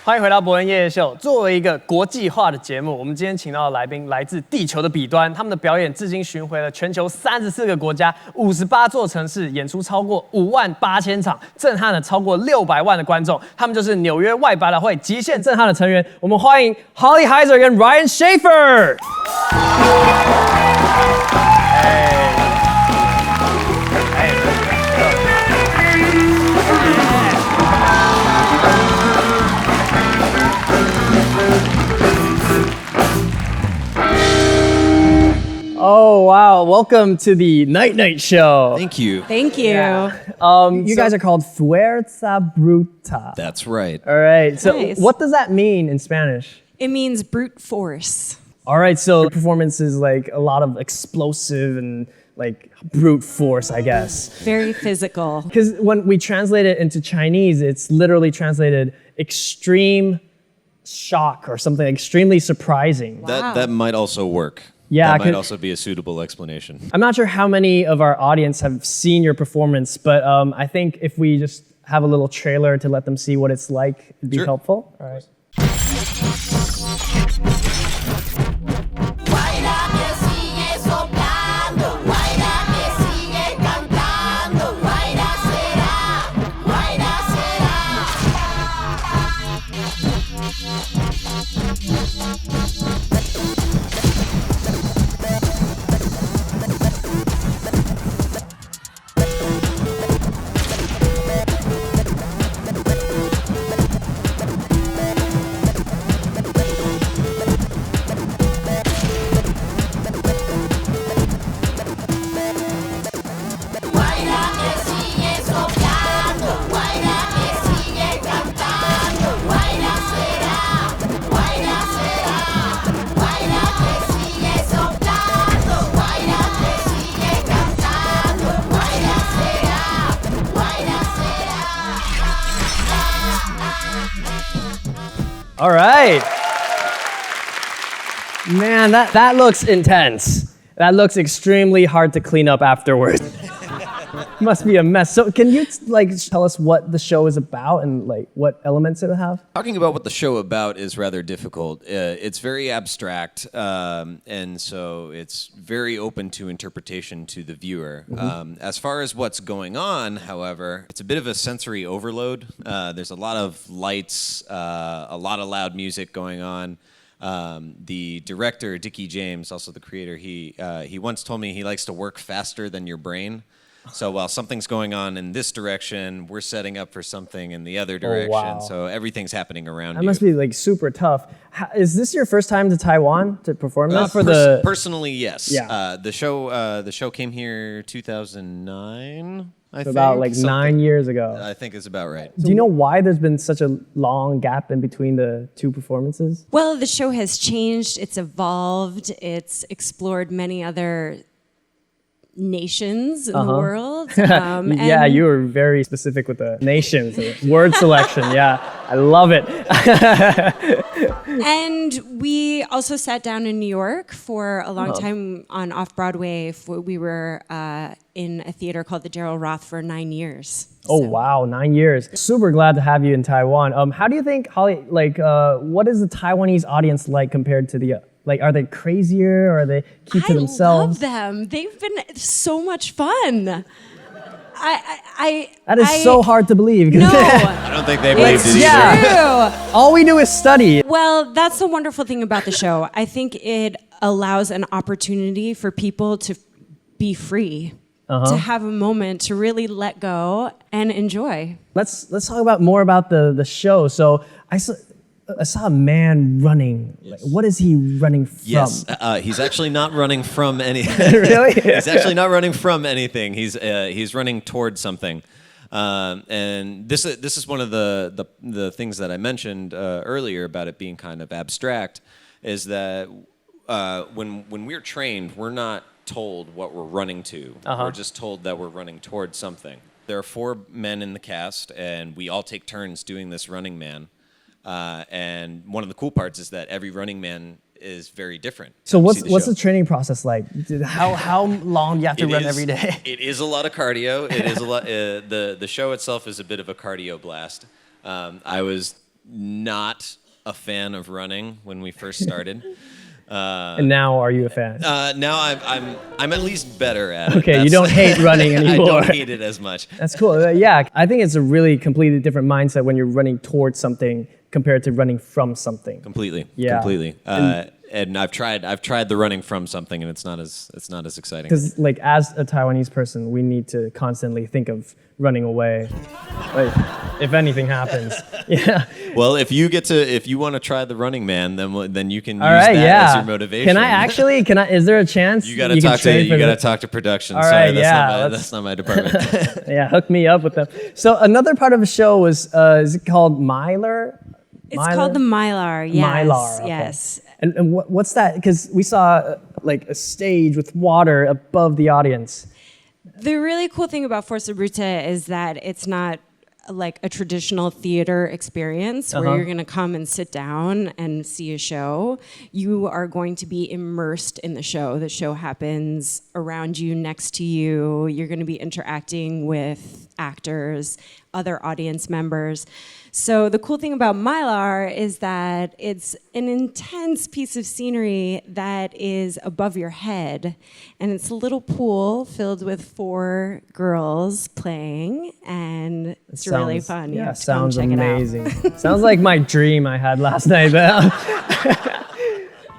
欢迎回到博恩夜夜秀。作为一个国际化的节目，我们今天请到的来宾来自地球的彼端，他们的表演至今巡回了全球34个国家、58座城市，演出超过58000场，震撼了超过600万的观众。他们就是纽约外百老汇极限震撼的成员。我们欢迎 Holly Heiser 跟 Ryan Schaefer。Oh, wow. Welcome to the Night Show. Thank you. Thank you. Yeah. You guys are called FUERZA BRUTA. That's right. All right. So Nice. what does that mean in Spanish? It means brute force. All right. So the performance is like a lot of explosive and like brute force, I guess. Very physical. Because when we translate it into Chinese, it's literally translated extreme shock or something extremely surprising. Wow. That might also work. Yeah, that might also be a suitable explanation. I'm not sure how many of our audience have seen your performance, but I think if we just have a little trailer to let them see what it's like, it'd be helpful. All right. All right. Man, that looks intense. That looks extremely hard to clean up afterwards. Must be a mess. So can you tell us what the show is about and what elements it'll have? Talking about what the show about is rather difficult. It's very abstract, and so it's very open to interpretation to the viewer. As far as what's going on, however, it's a bit of a sensory overload. There's a lot of lights, a lot of loud music going on. The director, Dickie James, also the creator, he once told me he likes to work faster than your brain. So while something's going on in this direction, we're setting up for something in the other direction. Oh, wow. So everything's happening around you. That must be super tough. Is this your first time to Taiwan to perform this? Personally, yes. Yeah. The show came here 2009. I think. About 9 years ago. I think is about right. Do you know why there's been such a long gap in between the two performances? Well, the show has changed, it's evolved, it's explored many other nations in the world. Yeah, you were very specific with the nations, the word selection. Yeah, I love it. And we also sat down in New York for a long time on Off-Broadway. We were in a theater called the Daryl Roth for 9 years. Oh, wow, 9 years. Super glad to have you in Taiwan. How do you think, Holly, what is the Taiwanese audience like compared to the are they crazier or are they keep to themselves? I love them. They've been so much fun. That is so hard to believe. No. I don't think they believed it either. Yeah. All we do is study. Well, that's the wonderful thing about the show. I think it allows an opportunity for people to be free, to have a moment to really let go and enjoy. Let's talk more about the show. So I saw a man running. What is he running from? Yes, he's actually not running from anything. Really? He's actually not running from anything. He's running towards something. And this is one of the things that I mentioned earlier about it being kind of abstract, is that when we're trained, we're not told what we're running to. We're just told that we're running towards something. There are 4 men in the cast, and we all take turns doing this running man. And one of the cool parts is that every running man is very different. So what's the training process like? How long do you have to run every day? It is a lot of cardio. It is a lot. The show itself is a bit of a cardio blast. I was not a fan of running when we first started. And now, are you a fan? Now I'm at least better at it. Okay, you don't hate running anymore. I don't hate it as much. That's cool. Yeah, I think it's a really completely different mindset when you're running towards something compared to running from something. Completely. Yeah. Completely. And I've tried the running from something, and it's not as exciting. Because like as a Taiwanese person, we need to constantly think of running away, like if anything happens. Yeah. Well, if you want to try the Running Man, then you can use right, that as your motivation. Can I actually? Is there a chance? You got to talk to production. All Sorry, right, that's not my department. Yeah, hook me up with them. So another part of the show was is it called Mylar? It's called the Mylar. Yes. Mylar. Okay. Yes. And what's that? Because we saw like a stage with water above the audience. The really cool thing about FUERZA BRUTA is that it's not like a traditional theater experience where you're going to come and sit down and see a show. You are going to be immersed in the show. The show happens around you, next to you. You're going to be interacting with actors, other audience members. So the cool thing about Mylar is that it's an intense piece of scenery that is above your head. And it's a little pool filled with 4 girls playing. And it's really fun. Yeah, you have to sounds come check amazing. It out. Sounds like my dream I had last night.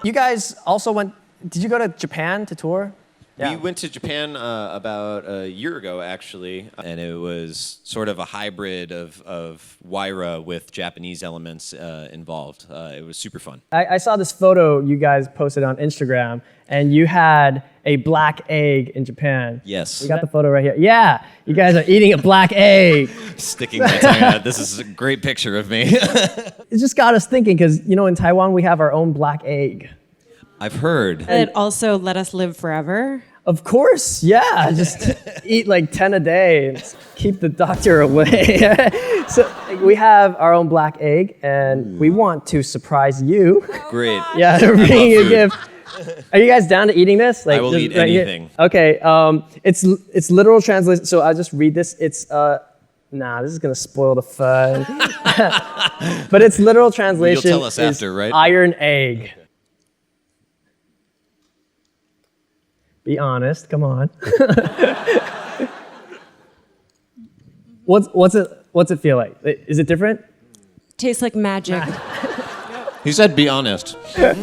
You guys also did you go to Japan to tour? Yeah. We went to Japan about a year ago, actually, and it was sort of a hybrid of Waira with Japanese elements involved. It was super fun. I saw this photo you guys posted on Instagram, and you had a black egg in Japan. Yes. We got the photo right here. Yeah, you guys are eating a black egg. Sticking my tongue out. This is a great picture of me. It just got us thinking, because in Taiwan we have our own black egg. I've heard. It also let us live forever. Of course, yeah. Just eat like 10 a day and keep the doctor away. So we have our own black egg, and we want to surprise you. Great. Yeah, bringing a gift. Are you guys down to eating this? I will eat anything. Okay, it's literal translation. So I'll just read this. It's this is gonna spoil the fun. But its literal translation You'll tell us after, right? Iron egg. Be honest, come on. What's it feel like? Is it different? Tastes like magic. He said, "Be honest." Yeah,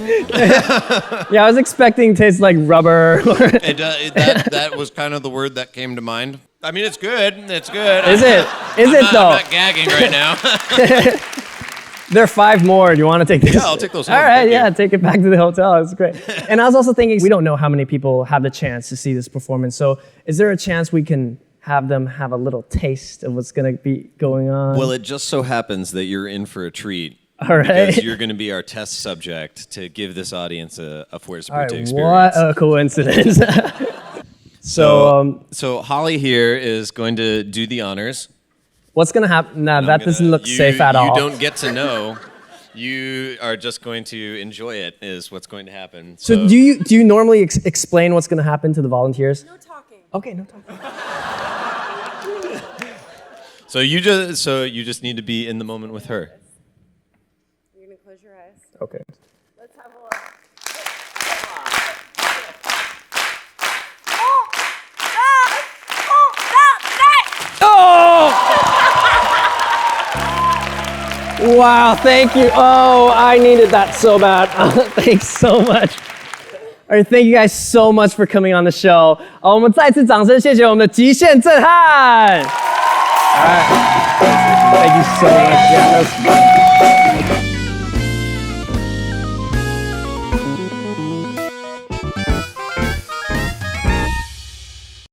I was expecting taste like rubber. That was kind of the word that came to mind. I mean, it's good. It's good. Is it? Though? I'm not gagging right now. There are 5 more. Do you want to take this? Yeah, I'll take those home. All right, Thank you. take it back to the hotel. It's great. And I was also thinking, we don't know how many people have the chance to see this performance. So is there a chance we can have them have a little taste of what's going to be going on? Well, it just so happens that you're in for a treat. All right. Because you're going to be our test subject to give this audience a FUERZA BRUTA experience. What a coincidence. So Holly here is going to do the honors. What's going to happen? Nah, that doesn't look safe at all. You don't get to know. You are just going to enjoy it, is what's going to happen. So do you normally explain what's going to happen to the volunteers? No talking. Okay, no talking. So you just need to be in the moment with her. You're going to close your eyes. Okay. Let's have a look. Wow, thank you. Oh, I needed that so bad. Thanks so much. All right, thank you guys so much for coming on the show. 我们再次掌声谢谢我们的极限震撼。All right. Thank you so much. Yeah, that was